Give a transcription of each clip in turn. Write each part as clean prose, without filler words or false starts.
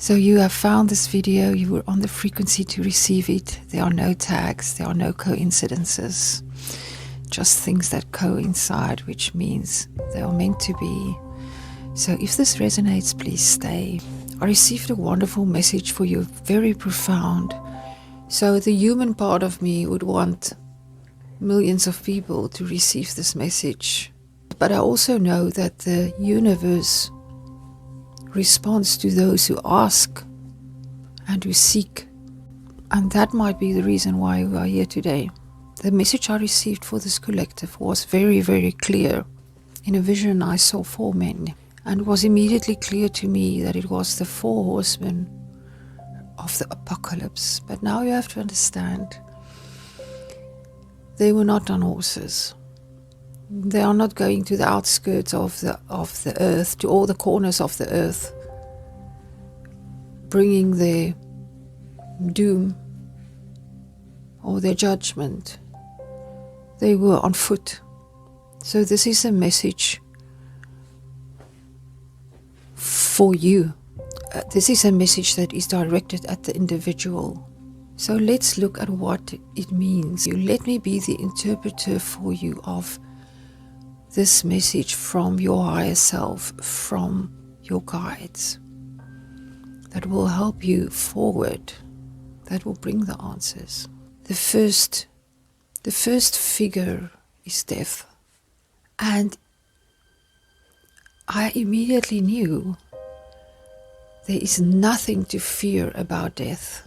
So you have found this video, you were on the frequency to receive it. There are no tags, there are no coincidences, just things that coincide, which means they are meant to be. So if this resonates, please stay. I received a wonderful message for you, very profound. So the human part of me would want millions of people to receive this message. But I also know that the universe responds to those who ask and who seek. And that might be the reason why we are here today. The message I received for this collective was very, very clear. In a vision I saw 4 men, and it was immediately clear to me that it was the 4 horsemen of the apocalypse. But now you have to understand, they were not on horses. They are not going to the outskirts of the earth, to all the corners of the earth, bringing their doom or their judgment. They were on foot. So this is a message for you. This is a message that is directed at the individual. So let's look at what it means. Let me be the interpreter for you of this message from your higher self, from your guides, that will help you forward, that will bring the answers. The first figure is death. And I immediately knew there is nothing to fear about death.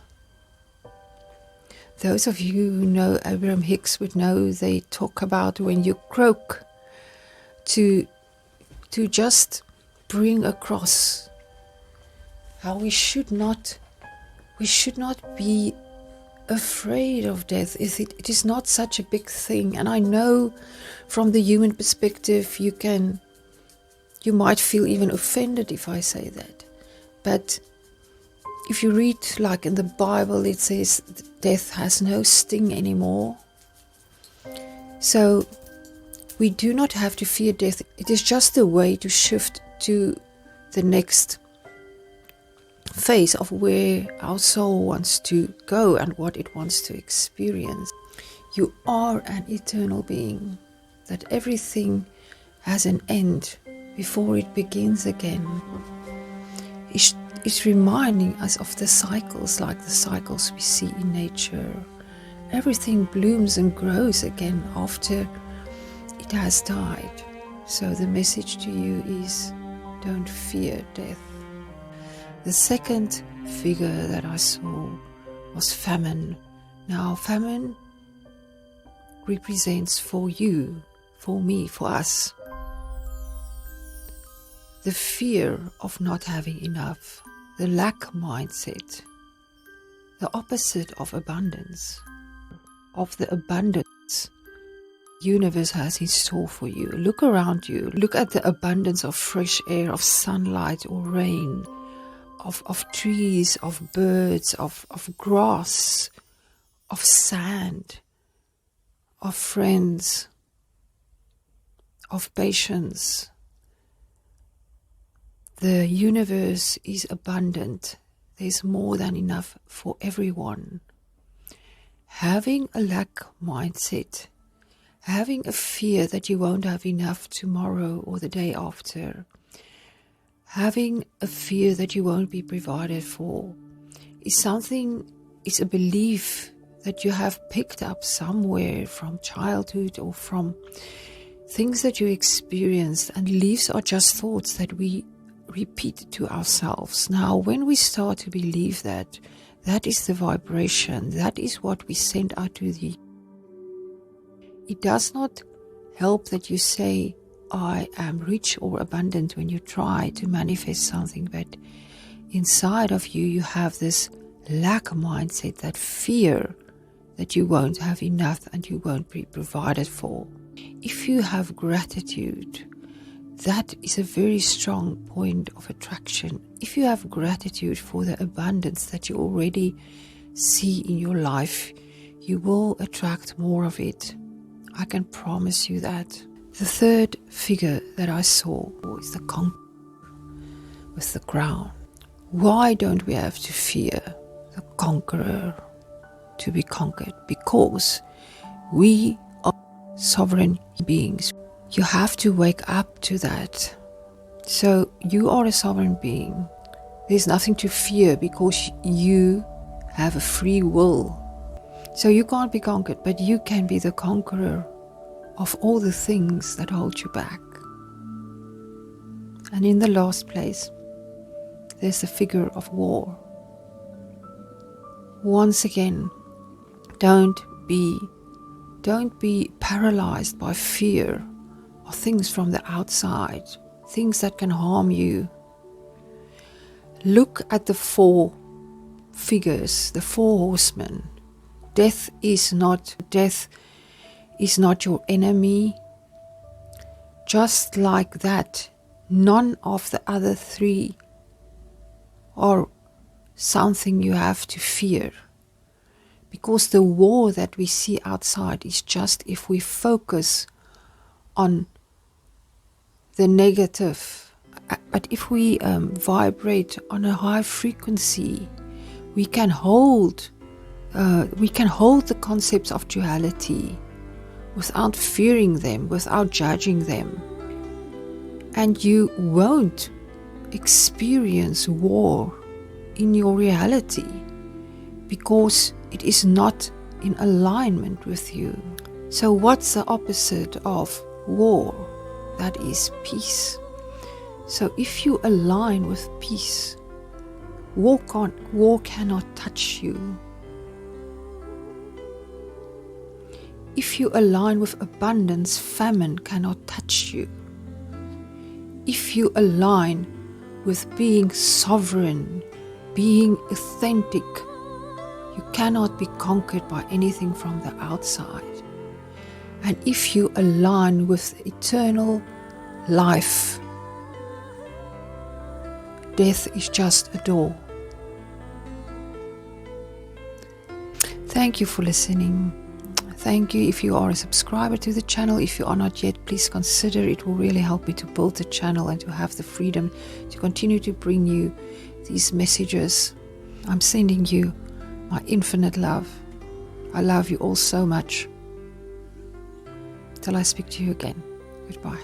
Those of you who know Abraham Hicks would know they talk about when you croak, to just bring across how we should not be afraid of death. It is not such a big thing. And I know from the human perspective you might feel even offended if I say that. But if you read, like in the Bible, it says death has no sting anymore. So we do not have to fear death. It is just a way to shift to the next phase of where our soul wants to go and what it wants to experience. You are an eternal being, that everything has an end before it begins again. It's reminding us of the cycles, like the cycles we see in nature. Everything blooms and grows again after it has died. So the message to you is, don't fear death. The second figure that I saw was famine. Now, famine represents for you, for me, for us, the fear of not having enough, the lack mindset, the opposite of abundance, of the abundance universe has in store for you. Look around you. Look at the abundance of fresh air, of sunlight or rain, of trees, of birds, of grass, of sand, of friends, of patience. The universe is abundant. There's more than enough for everyone. Having a lack mindset, having a fear that you won't have enough tomorrow or the day after, having a fear that you won't be provided for, is a belief that you have picked up somewhere from childhood or from things that you experienced, and beliefs are just thoughts that we repeat to ourselves. Now, when we start to believe that, that is the vibration, that is what we send out to the. It does not help that you say, I am rich or abundant when you try to manifest something, but inside of you, you have this lack mindset, that fear that you won't have enough and you won't be provided for. If you have gratitude, that is a very strong point of attraction. If you have gratitude for the abundance that you already see in your life, you will attract more of it. I can promise you that. The third figure that I saw is the conqueror with the crown. Why don't we have to fear the conqueror to be conquered? Because we are sovereign beings. You have to wake up to that. So you are a sovereign being. There's nothing to fear because you have a free will. So you can't be conquered, but you can be the conqueror of all the things that hold you back. And in the last place, there's the figure of war. Once again, don't be paralyzed by fear of things from the outside, things that can harm you. Look at the 4 figures, the 4 horsemen. Death is not your enemy. Just like that, none of the other 3 are something you have to fear. Because the war that we see outside is just if we focus on the negative. But if we vibrate on a high frequency, we can hold the concepts of duality without fearing them, without judging them. And you won't experience war in your reality because it is not in alignment with you. So what's the opposite of war? That is peace. So if you align with peace, war cannot touch you. If you align with abundance, famine cannot touch you. If you align with being sovereign, being authentic, you cannot be conquered by anything from the outside. And if you align with eternal life, death is just a door. Thank you for listening. Thank you if you are a subscriber to the channel. If you are not yet, please consider. It will really help me to build the channel and to have the freedom to continue to bring you these messages. I'm sending you my infinite love. I love you all so much. Till I speak to you again. Goodbye.